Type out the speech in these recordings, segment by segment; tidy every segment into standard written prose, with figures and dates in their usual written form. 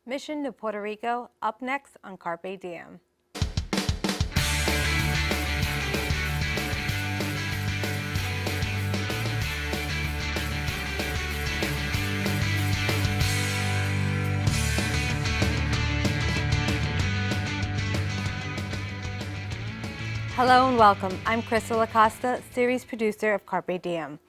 Mission to Puerto Rico, up next on Carpe Diem. Hello and welcome. I'm Krystal Acosta, series producer of Carpe Diem.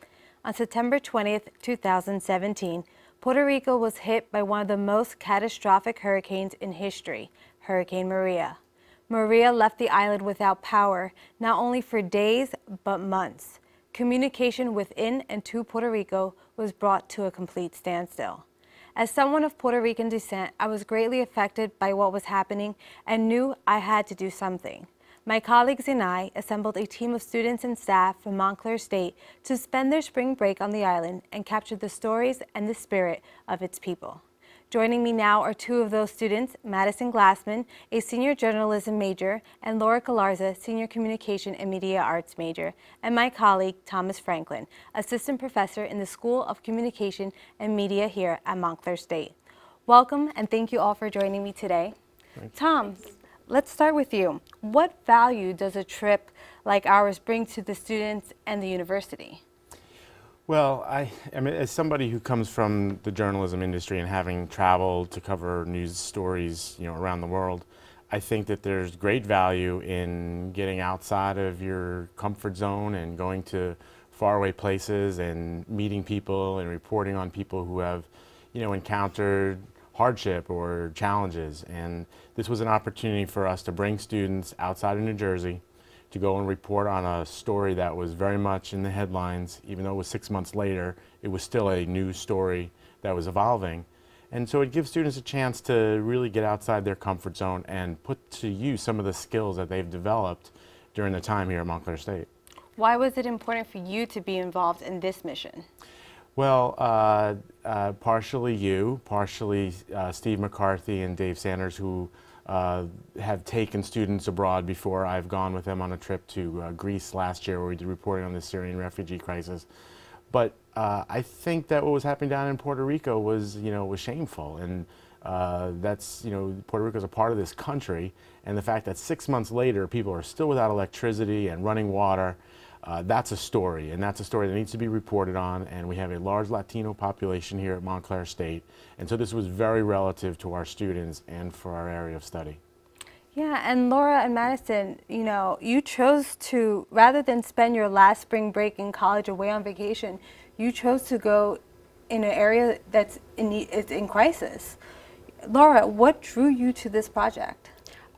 On September 20th, 2017, Puerto Rico was hit by one of the most catastrophic hurricanes in history, Hurricane Maria. Maria left the island without power, not only for days, but months. Communication within and to Puerto Rico was brought to a complete standstill. As someone of Puerto Rican descent, I was greatly affected by what was happening and knew I had to do something. My colleagues and I assembled a team of students and staff from Montclair State to spend their spring break on the island and capture the stories and the spirit of its people. Joining me now are two of those students, Madison Glassman, a senior journalism major, and Laura Galarza, senior communication and media arts major, and my colleague, Thomas Franklin, assistant professor in the School of Communication and Media here at Montclair State. Welcome and thank you all for joining me today. Tom, let's start with you. What value does a trip like ours bring to the students and the university? Well, I mean, as somebody who comes from the journalism industry and having traveled to cover news stories, around the world, I think that there's great value in getting outside of your comfort zone and going to faraway places and meeting people and reporting on people who have, encountered hardship or challenges. And this was an opportunity for us to bring students outside of New Jersey to go and report on a story that was very much in the headlines. Even though it was 6 months later, it was still a news story that was evolving. And so it gives students a chance to really get outside their comfort zone and put to use some of the skills that they've developed during the time here at Montclair State. Why was it important for you to be involved in this mission? Well, partially you, partially Steve McCarthy and Dave Sanders, who have taken students abroad before. I've gone with them on a trip to Greece last year where we did reporting on the Syrian refugee crisis. But I think that what was happening down in Puerto Rico was, was shameful. And that's, Puerto Rico is a part of this country. And the fact that 6 months later, people are still without electricity and running water, that's a story, and that's a story that needs to be reported on, and we have a large Latino population here at Montclair State, and so this was very relative to our students and for our area of study. Yeah, and Laura and Madison, you chose to, rather than spend your last spring break in college away on vacation, you chose to go in an area that's in crisis. Laura, what drew you to this project?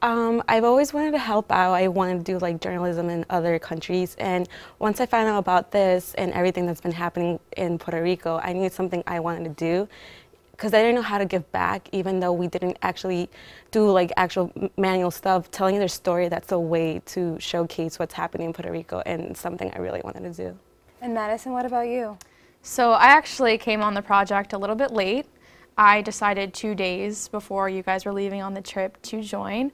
I've always wanted to help out. I wanted to do journalism in other countries, and once I found out about this and everything that's been happening in Puerto Rico, I needed something I wanted to do because I didn't know how to give back, even though we didn't actually do actual manual stuff. Telling their story, that's a way to showcase what's happening in Puerto Rico, and something I really wanted to do. And Madison, what about you? So I actually came on the project a little bit late. I decided 2 days before you guys were leaving on the trip to join.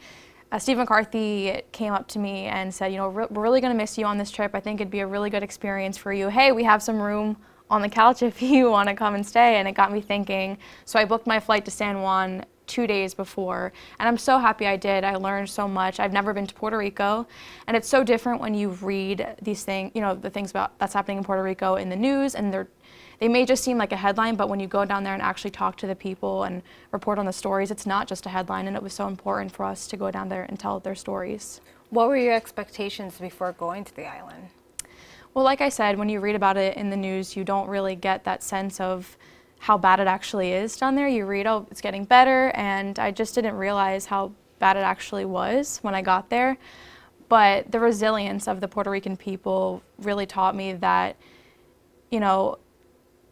Steve McCarthy came up to me and said, we're really going to miss you on this trip. I think it'd be a really good experience for you. Hey, we have some room on the couch if you want to come and stay. And it got me thinking. So I booked my flight to San Juan 2 days before. And I'm so happy I did. I learned so much. I've never been to Puerto Rico. And it's so different when you read these things, the things that's happening in Puerto Rico in the news, and they may just seem like a headline, but when you go down there and actually talk to the people and report on the stories, it's not just a headline, and it was so important for us to go down there and tell their stories. What were your expectations before going to the island? Well, like I said, when you read about it in the news, you don't really get that sense of how bad it actually is down there. You read, oh, it's getting better, and I just didn't realize how bad it actually was when I got there. But the resilience of the Puerto Rican people really taught me that,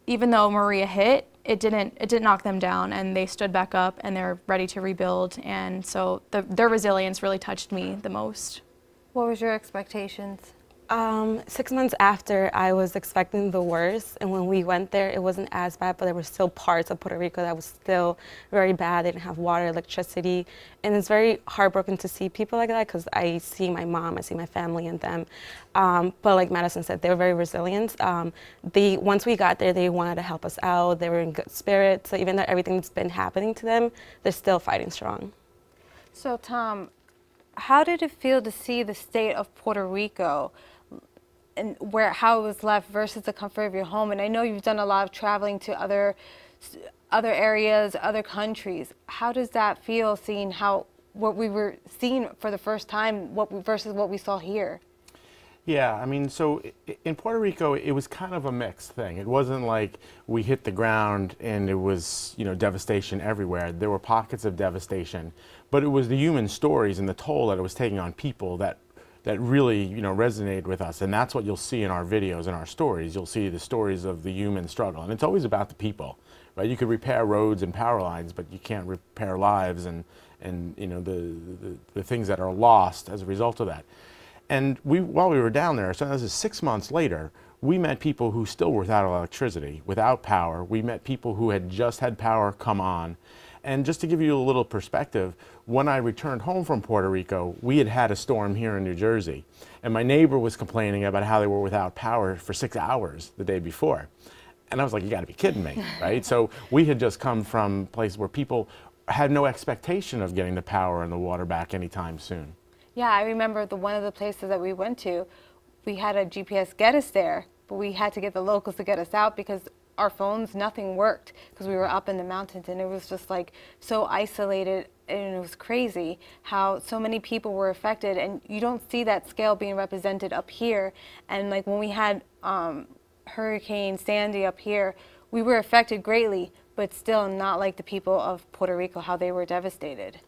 even though Maria hit, it didn't knock them down, and they stood back up and they're ready to rebuild. And so their resilience really touched me the most. What was your expectations? 6 months after, I was expecting the worst, and when we went there, it wasn't as bad, but there were still parts of Puerto Rico that was still very bad. They didn't have water, electricity, and it's very heartbroken to see people like that because I see my mom, I see my family in them. But like Madison said, they were very resilient. Once we got there, they wanted to help us out. They were in good spirits. So even though everything's been happening to them, they're still fighting strong. So Tom, how did it feel to see the state of Puerto Rico and how it was left versus the comfort of your home? And I know you've done a lot of traveling to other areas, other countries. How does that feel, seeing what we were seeing for the first time versus what we saw here? Yeah, I mean, so in Puerto Rico, it was kind of a mixed thing. It wasn't like we hit the ground and it was, devastation everywhere. There were pockets of devastation, but it was the human stories and the toll that it was taking on people that really, resonated with us. And that's what you'll see in our videos and our stories. You'll see the stories of the human struggle. And it's always about the people, right? You could repair roads and power lines, but you can't repair lives and the things that are lost as a result of that. And while we were down there, so this is 6 months later, we met people who still were without electricity, without power. We met people who had just had power come on. And just to give you a little perspective, when I returned home from Puerto Rico, we had a storm here in New Jersey. And my neighbor was complaining about how they were without power for 6 hours the day before. And I was like, you gotta be kidding me, right? So we had just come from places where people had no expectation of getting the power and the water back anytime soon. Yeah, I remember one of the places that we went to, we had a GPS get us there, but we had to get the locals to get us out because our phones, nothing worked because we were up in the mountains, and it was just like so isolated, and it was crazy how so many people were affected, and you don't see that scale being represented up here. And like when we had Hurricane Sandy up here, we were affected greatly, but still not like the people of Puerto Rico, how they were devastated.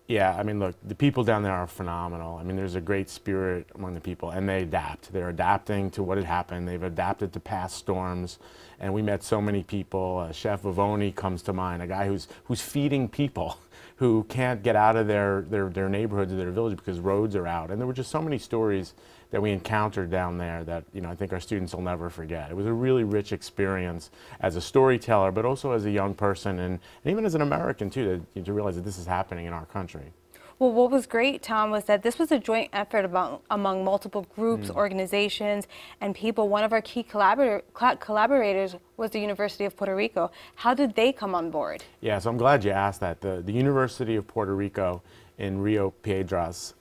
Yeah, I mean, look, the people down there are phenomenal. I mean, there's a great spirit among the people, and they adapt. They're adapting to what had happened. They've adapted to past storms, and we met so many people. Chef Vivoni comes to mind, a guy who's feeding people who can't get out of their neighborhoods or their village because roads are out. And there were just so many stories that we encountered down there that I think our students will never forget. It was a really rich experience as a storyteller, but also as a young person and even as an American too, to realize that this is happening in our country. Well, what was great, Tom, was that this was a joint effort among multiple groups, organizations, and people. One of our key collaborators was the University of Puerto Rico. How did they come on board? Yeah, so I'm glad you asked that. The University of Puerto Rico in Rio Piedras,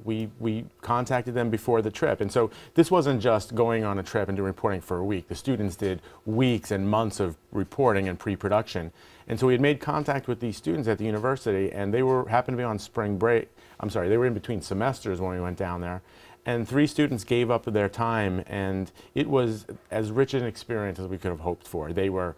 we contacted them before the trip. And so this wasn't just going on a trip and doing reporting for a week. The students did weeks and months of reporting and pre-production. And so we had made contact with these students at the university, and they happened to be on spring break. I'm sorry, they were in between semesters when we went down there. And 3 students gave up their time, and it was as rich an experience as we could have hoped for. They were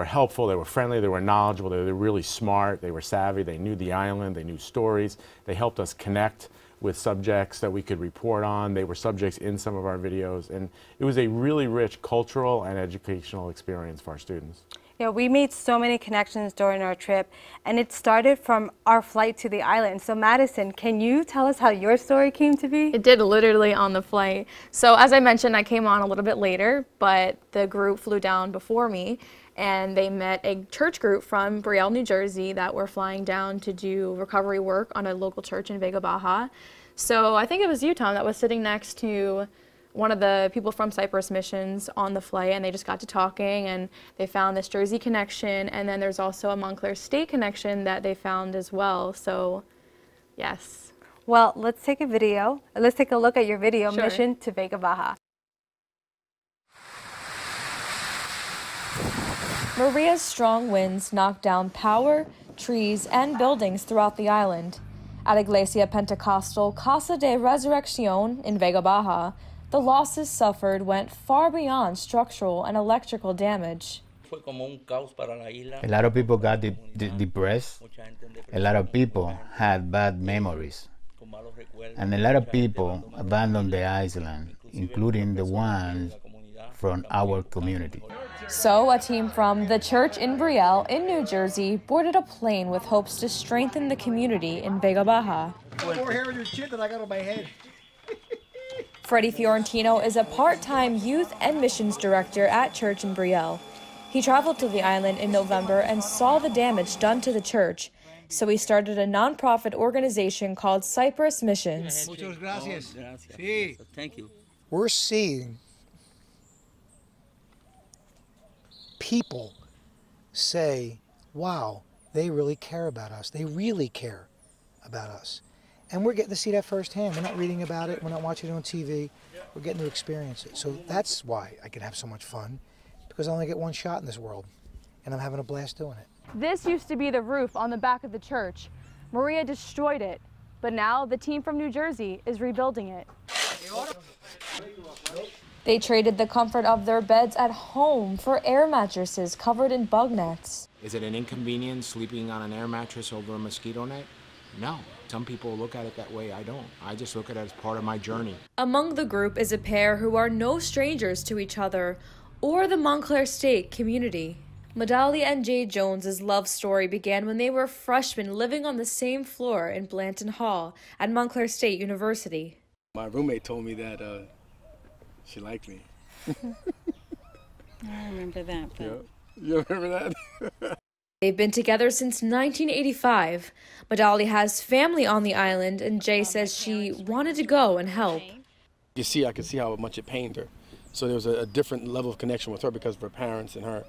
helpful, they were friendly, they were knowledgeable, they were really smart, they were savvy, they knew the island, they knew stories. They helped us connect with subjects that we could report on. They were subjects in some of our videos, and it was a really rich cultural and educational experience for our students. Yeah, we made so many connections during our trip, and it started from our flight to the island. So Madison, can you tell us how your story came to be? It did, literally on the flight. So as I mentioned, I came on a little bit later, but the group flew down before me, and they met a church group from Brielle, New Jersey that were flying down to do recovery work on a local church in Vega Baja. So I think it was you, Tom, that was sitting next to one of the people from Cypress Missions on the flight, and they just got to talking, and they found this Jersey connection, and then there's also a Montclair State connection that they found as well. So yes. Well, let's take a look at your video, Sure. Mission to Vega Baja. Maria's strong winds knocked down power, trees, and buildings throughout the island. At Iglesia Pentecostal Casa de Resurrección in Vega Baja, the losses suffered went far beyond structural and electrical damage. A lot of people got depressed. A lot of people had bad memories. And a lot of people abandoned the island, including the ones from our community. So a team from the church in Brielle in New Jersey boarded a plane with hopes to strengthen the community in Vega Baja. More hair on your chin than I got on my head. Freddie Fiorentino is a part-time youth and missions director at church in Brielle. He traveled to the island in November and saw the damage done to the church, so he started a nonprofit organization called Cyprus Missions. Muchas gracias. Sí. Thank you. We're seeing people say, wow, they really care about us. They really care about us. And we're getting to see that firsthand. We're not reading about it. We're not watching it on TV. We're getting to experience it. So that's why I can have so much fun, because I only get one shot in this world, and I'm having a blast doing it. This used to be the roof on the back of the church. Maria destroyed it, but now the team from New Jersey is rebuilding it. They traded the comfort of their beds at home for air mattresses covered in bug nets. Is it an inconvenience sleeping on an air mattress over a mosquito net? No. Some people look at it that way. I don't. I just look at it as part of my journey. Among the group is a pair who are no strangers to each other or the Montclair State community. Madali and Jay Jones's love story began when they were freshmen living on the same floor in Blanton Hall at Montclair State University. My roommate told me that she liked me. I remember that. But... Yeah. You remember that? They've been together since 1985. Madali has family on the island, and Jay says she wanted to go and help. I could see how much it pained her. So there was a different level of connection with her because of her parents and her.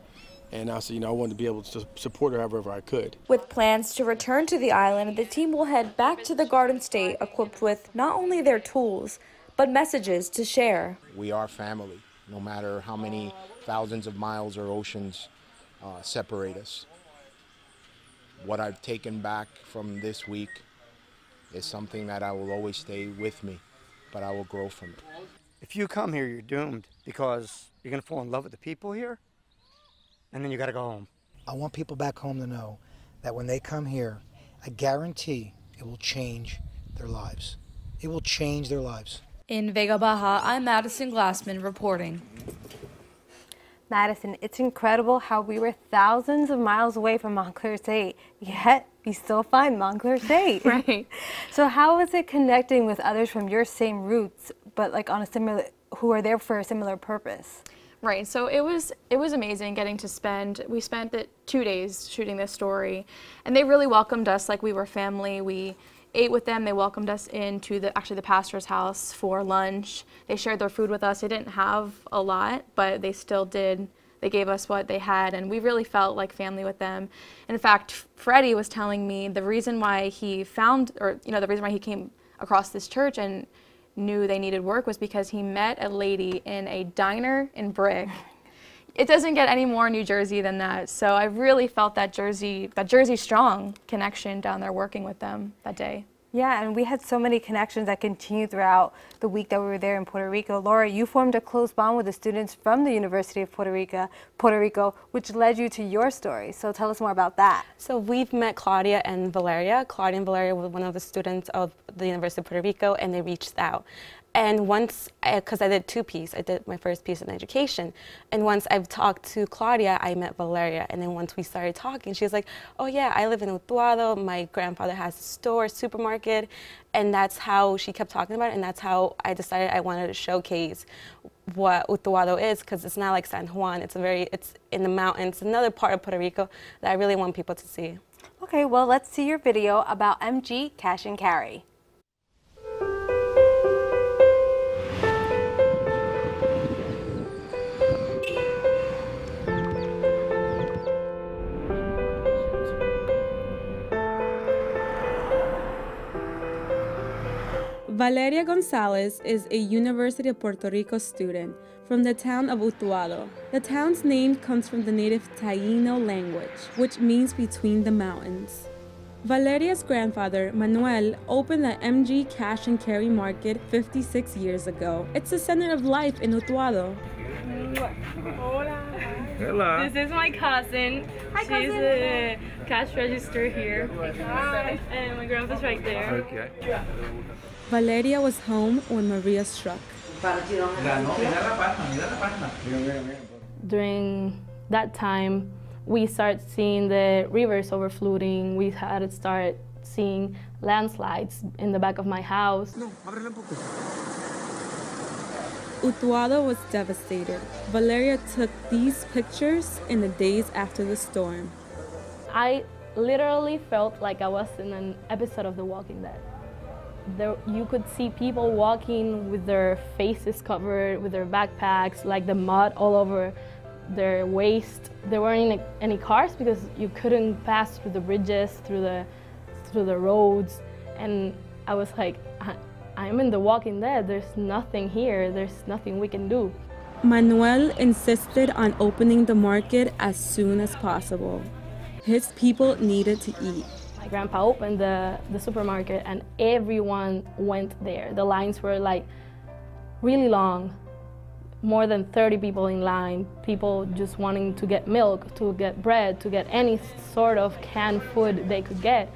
And I said, I wanted to be able to support her however I could. With plans to return to the island, the team will head back to the Garden State equipped with not only their tools, but messages to share. We are family, no matter how many thousands of miles or oceans separate us. What I've taken back from this week is something that I will always stay with me, but I will grow from it. If you come here, you're doomed, because you're going to fall in love with the people here, and then you got to go home. I want people back home to know that when they come here, I guarantee it will change their lives. It will change their lives. In Vega Baja, I'm Madison Glassman reporting. Madison, it's incredible how we were thousands of miles away from Montclair State, yet we still find Montclair State. Right. So how is it connecting with others from your same roots, but like on a similar, who are there for a similar purpose? Right, so it was amazing getting to we spent the 2 days shooting this story, and they really welcomed us like we were family. We ate with them. They welcomed us into the pastor's house for lunch. They shared their food with us. They didn't have a lot, but they still did. They gave us what they had, and we really felt like family with them. In fact, Freddie was telling me the reason why he the reason why he came across this church and knew they needed work was because he met a lady in a diner in Brick. It doesn't get any more New Jersey than that. So I really felt that Jersey Strong connection down there working with them that day. Yeah, and we had so many connections that continued throughout the week that we were there in Puerto Rico. Laura, you formed a close bond with the students from the University of Puerto Rico, which led you to your story. So tell us more about that. So we've met Claudia and Valeria. Claudia and Valeria were one of the students of the University of Puerto Rico, and they reached out. And once, because I did 2 pieces, I did my first piece in education, and once I've talked to Claudia, I met Valeria, and then once we started talking, she was like, oh yeah, I live in Utuado, my grandfather has a store, supermarket, and that's how she kept talking about it, and that's how I decided I wanted to showcase what Utuado is, because it's not like San Juan, it's in the mountains, another part of Puerto Rico that I really want people to see. Okay, well, let's see your video about MG Cash and Carry. Valeria Gonzalez is a University of Puerto Rico student from the town of Utuado. The town's name comes from the native Taíno language, which means between the mountains. Valeria's grandfather, Manuel, opened the MG Cash and Carry Market 56 years ago. It's the center of life in Utuado. Hola. Hello. This is my cousin. Hi, cousin. She's a cash register here. Hi. And my grandpa's right there. Okay. Valeria was home when Maria struck. During that time, we started seeing the rivers overflowing. We had to start seeing landslides in the back of my house. Utuado was devastated. Valeria took these pictures in the days after the storm. I literally felt like I was in an episode of The Walking Dead. You could see people walking with their faces covered, with their backpacks, like the mud all over their waist. There weren't any cars because you couldn't pass through the bridges, through the roads. And I was like, I'm in The Walking Dead. There's nothing here. There's nothing we can do. Manuel insisted on opening the market as soon as possible. His people needed to eat. My grandpa opened the supermarket and everyone went there. The lines were like really long, more than 30 people in line, people just wanting to get milk, to get bread, to get any sort of canned food they could get.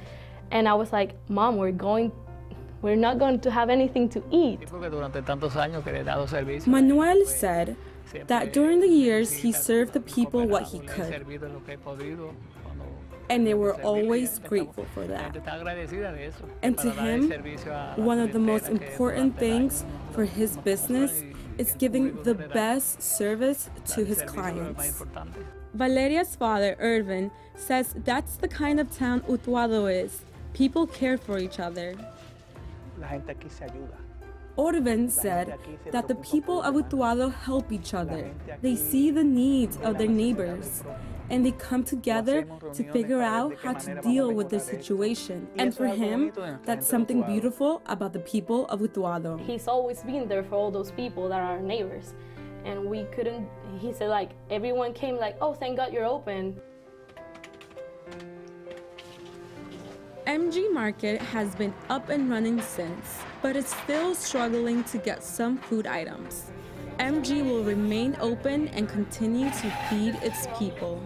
And I was like, Mom, we're not going to have anything to eat. Manuel said that during the years he served the people what he could, and they were always grateful for that. And to him, one of the most important things for his business is giving the best service to his clients. Valeria's father, Irvin, says that's the kind of town Utuado is. People care for each other. Irvin said that the people of Utuado help each other. They see the needs of their neighbors, and they come together to figure out how to deal with the situation. And for him, that's something beautiful about the people of Utuado. He's always been there for all those people that are our neighbors. And we couldn't, he said like, everyone came like, oh, thank God you're open. MG Market has been up and running since, but is still struggling to get some food items. MG will remain open and continue to feed its people.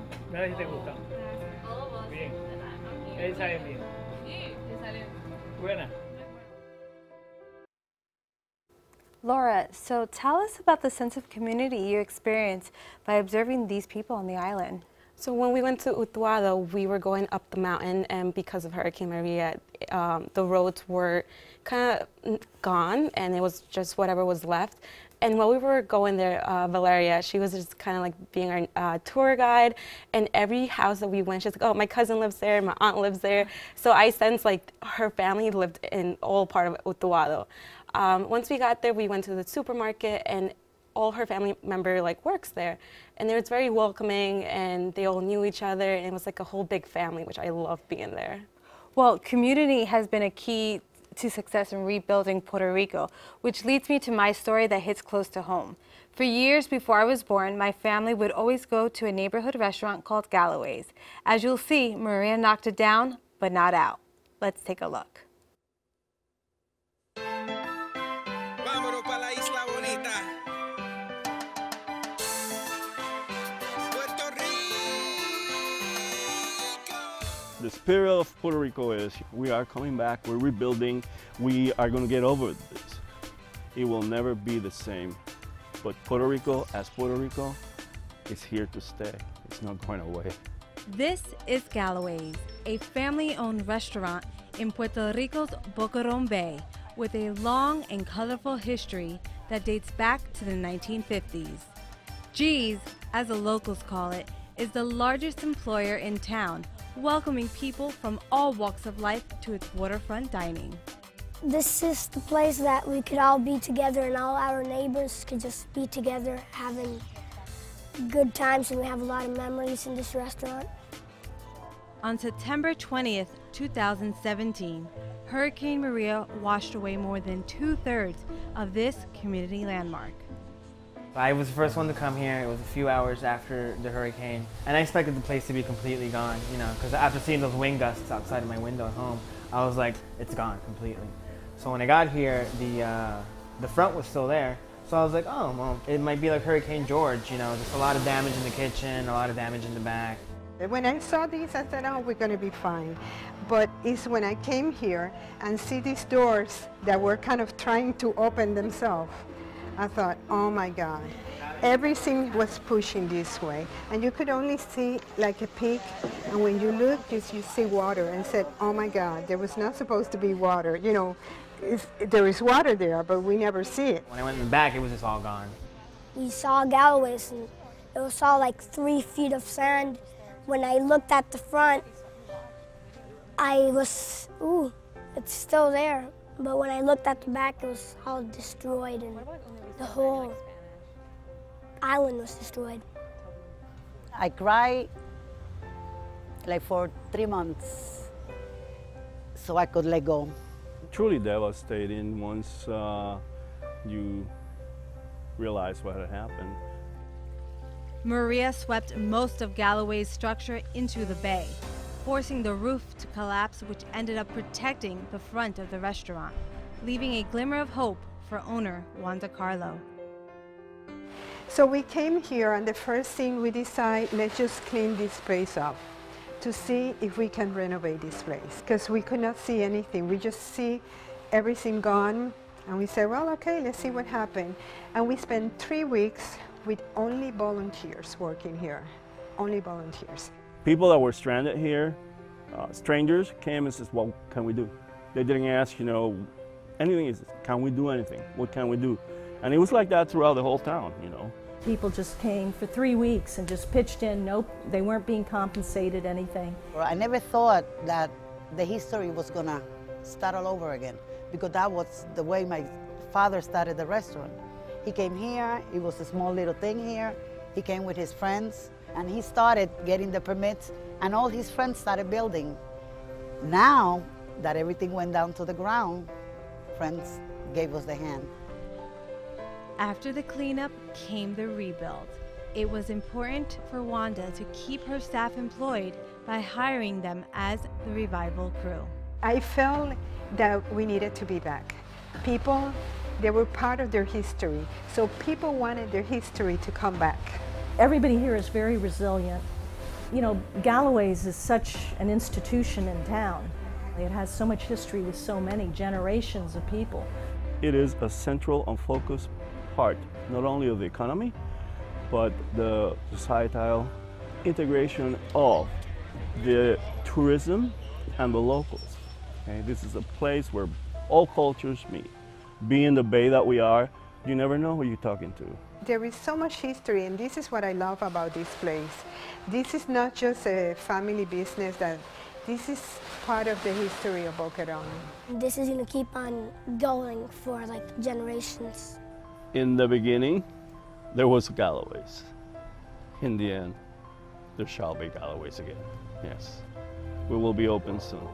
Laura, so tell us about the sense of community you experienced by observing these people on the island. So when we went to Utuado, we were going up the mountain, and because of Hurricane Maria, the roads were kind of gone, and it was just whatever was left. And while we were going there, Valeria, she was just kind of like being our tour guide, and every house that we went, she's like, oh, my cousin lives there, my aunt lives there. So I sensed like her family lived in all part of Utuado. Once we got there, we went to the supermarket, and all her family member like works there, and it was very welcoming, and they all knew each other, and it was like a whole big family, which I love being there. Well, community has been a key to success in rebuilding Puerto Rico, which leads me to my story that hits close to home. For years before I was born, my family would always go to a neighborhood restaurant called Galloway's. As you'll see, Maria knocked it down, but not out. Let's take a look. The spirit of Puerto Rico is we are coming back, we're rebuilding, we are going to get over this. It will never be the same, but Puerto Rico, as Puerto Rico, is here to stay. It's not going away. This is Galloway's, a family-owned restaurant in Puerto Rico's Boquerón Bay with a long and colorful history that dates back to the 1950s. G's, as the locals call it, is the largest employer in town, welcoming people from all walks of life to its waterfront dining. This is the place that we could all be together, and all our neighbors could just be together having good times, and we have a lot of memories in this restaurant. On September 20th, 2017, Hurricane Maria washed away more than 2/3 of this community landmark. I was the first one to come here. It was a few hours after the hurricane, and I expected the place to be completely gone, you know, because after seeing those wind gusts outside of my window at home, I was like, it's gone completely. So when I got here, the front was still there, so I was like, oh, well, it might be like Hurricane George, you know, just a lot of damage in the kitchen, a lot of damage in the back. When I saw these, I said, oh, we're going to be fine. But it's when I came here and see these doors that were kind of trying to open themselves, I thought, oh my God, everything was pushing this way. And you could only see like a peak, and when you look, you see water, and said, oh my God, there was not supposed to be water, you know, there is water there, but we never see it. When I went in the back, it was just all gone. We saw galloways, and it was all like 3 feet of sand. When I looked at the front, I was, ooh, it's still there. But when I looked at the back, it was all destroyed, and the whole island was destroyed. I cried like for 3 months so I could let go. Truly devastating once you realize what had happened. Maria swept most of Galloway's structure into the bay, forcing the roof to collapse, which ended up protecting the front of the restaurant, leaving a glimmer of hope for owner Wanda Carlo. So we came here, and the first thing we decided, let's just clean this place up to see if we can renovate this place, because we could not see anything. We just see everything gone, and we said, well, okay, let's see what happened. And we spent 3 weeks with only volunteers working here, only volunteers. People that were stranded here, strangers, came and says, what can we do? They didn't ask, you know, anything. Is, can we do anything? What can we do? And it was like that throughout the whole town, you know. People just came for 3 weeks and just pitched in. Nope, they weren't being compensated anything. I never thought that the history was gonna start all over again, because that was the way my father started the restaurant. He came here, it was a small little thing here. He came with his friends, and he started getting the permits, and all his friends started building. Now that everything went down to the ground, friends gave us the hand. After the cleanup came the rebuild. It was important for Wanda to keep her staff employed by hiring them as the revival crew. I felt that we needed to be back. People, they were part of their history, so people wanted their history to come back. Everybody here is very resilient. You know, Galloway's is such an institution in town. It has so much history with so many generations of people. It is a central and focused part, not only of the economy, but the societal integration of the tourism and the locals. Okay? This is a place where all cultures meet. Being the bay that we are, you never know who you're talking to. There is so much history, and this is what I love about this place. This is not just a family business, that this is part of the history of Boca Raton. This is going to keep on going for like generations. In the beginning, there was Galloways. In the end, there shall be Galloways again. Yes, we will be open soon.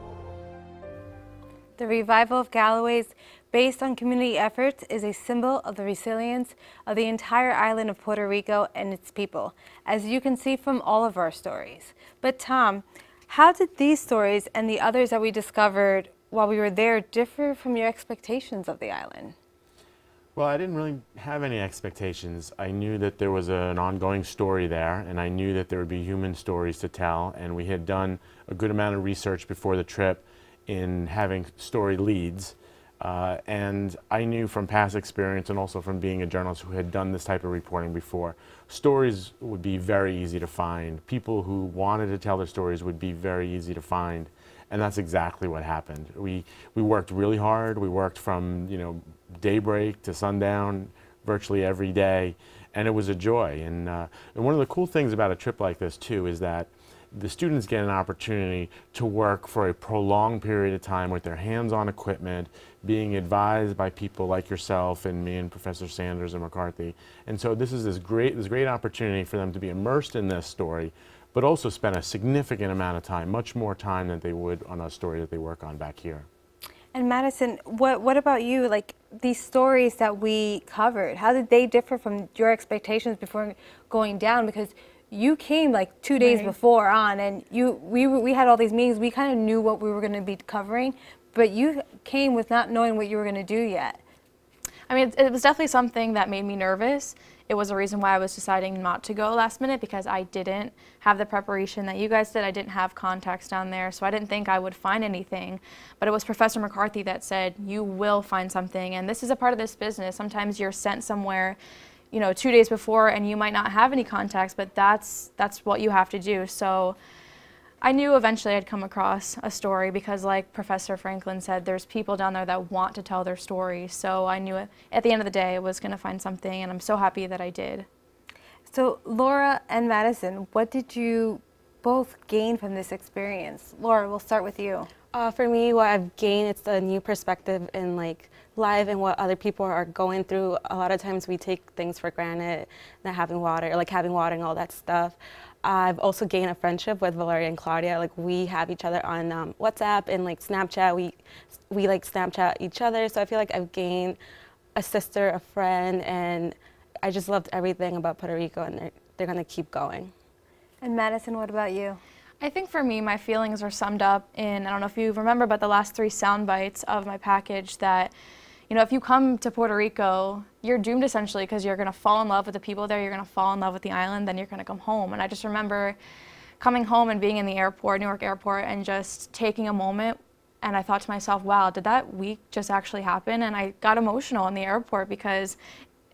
The revival of Galloway's, based on community efforts, is a symbol of the resilience of the entire island of Puerto Rico and its people, as you can see from all of our stories. But Tom, how did these stories and the others that we discovered while we were there differ from your expectations of the island? Well, I didn't really have any expectations. I knew that there was an ongoing story there, and I knew that there would be human stories to tell, and we had done a good amount of research before the trip in having story leads. And I knew from past experience and also from being a journalist who had done this type of reporting before, stories would be very easy to find. People who wanted to tell their stories would be very easy to find. And that's exactly what happened. We worked really hard. We worked from, you know, daybreak to sundown virtually every day, and it was a joy. And one of the cool things about a trip like this too is that the students get an opportunity to work for a prolonged period of time with their hands-on equipment, being advised by people like yourself and me and Professor Sanders and McCarthy. And so this is this great opportunity for them to be immersed in this story, but also spend a significant amount of time, much more time than they would on a story that they work on back here. And Madison, what about you? Like these stories that we covered, how did they differ from your expectations before going down? Because you came like 2 days before on, and we had all these meetings. We kind of knew what we were going to be covering, but you came with not knowing what you were going to do yet. I mean, it was definitely something that made me nervous. It was a reason why I was deciding not to go last minute, because I didn't have the preparation that you guys did. I didn't have contacts down there, so I didn't think I would find anything. But it was Professor McCarthy that said, you will find something, and this is a part of this business. Sometimes you're sent somewhere, you know, 2 days before and you might not have any contacts, but that's what you have to do. So I knew eventually I'd come across a story because, like Professor Franklin said, there's people down there that want to tell their story. So I knew at the end of the day I was going to find something, and I'm so happy that I did. So Laura and Madison, what did you both gain from this experience? Laura, we'll start with you. For me, what I've gained, it's a new perspective in like life and what other people are going through. A lot of times we take things for granted, not having water, like having water and all that stuff. I've also gained a friendship with Valeria and Claudia. Like we have each other on WhatsApp and like Snapchat. We like Snapchat each other. So I feel like I've gained a sister, a friend, and I just loved everything about Puerto Rico, and they're gonna keep going. And Madison, what about you? I think for me, my feelings are summed up in, I don't know if you remember, but the last 3 sound bites of my package that, you know, if you come to Puerto Rico, you're doomed essentially because you're going to fall in love with the people there, you're going to fall in love with the island, then you're going to come home. And I just remember coming home and being in the airport, Newark airport, and just taking a moment, and I thought to myself, wow, did that week just actually happen? And I got emotional in the airport because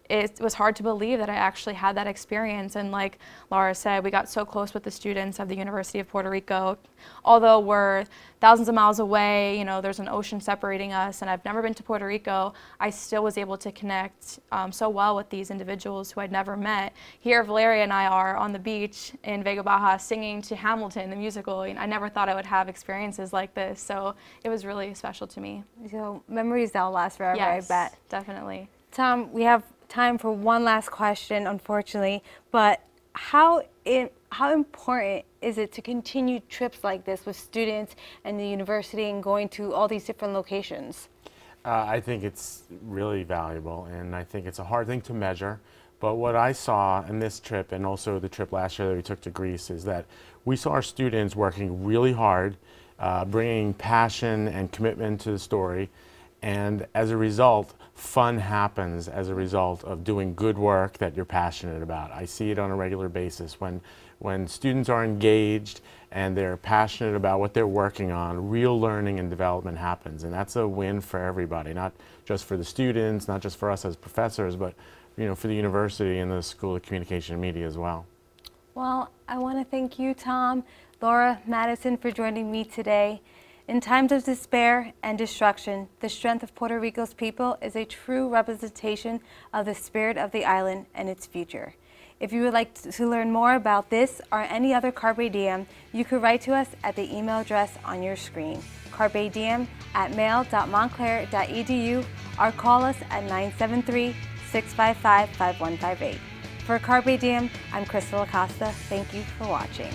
it was hard to believe that I actually had that experience. And like Laura said, we got so close with the students of the University of Puerto Rico. Although we're thousands of miles away, you know, there's an ocean separating us, and I've never been to Puerto Rico, I still was able to connect so well with these individuals who I'd never met. Here, Valeria and I are on the beach in Vega Baja singing to Hamilton, the musical. And I never thought I would have experiences like this, so it was really special to me. So memories that'll last forever, yes, I bet. Definitely. Tom, we have time for one last question, unfortunately, but how important is it to continue trips like this with students and the university and going to all these different locations? I think it's really valuable, and I think it's a hard thing to measure. But what I saw in this trip, and also the trip last year that we took to Greece, is that we saw our students working really hard, bringing passion and commitment to the story. And as a result, fun happens as a result of doing good work that you're passionate about. I see it on a regular basis. When students are engaged and they're passionate about what they're working on, real learning and development happens. And that's a win for everybody, not just for the students, not just for us as professors, but you know, for the university and the School of Communication and Media as well. Well, I want to thank you, Tom, Laura, Madison, for joining me today. In times of despair and destruction, the strength of Puerto Rico's people is a true representation of the spirit of the island and its future. If you would like to learn more about this or any other Carpe Diem, you could write to us at the email address on your screen, carpediem@mail.montclair.edu, or call us at 973-655-5158. For Carpe Diem, I'm Krystal Acosta. Thank you for watching.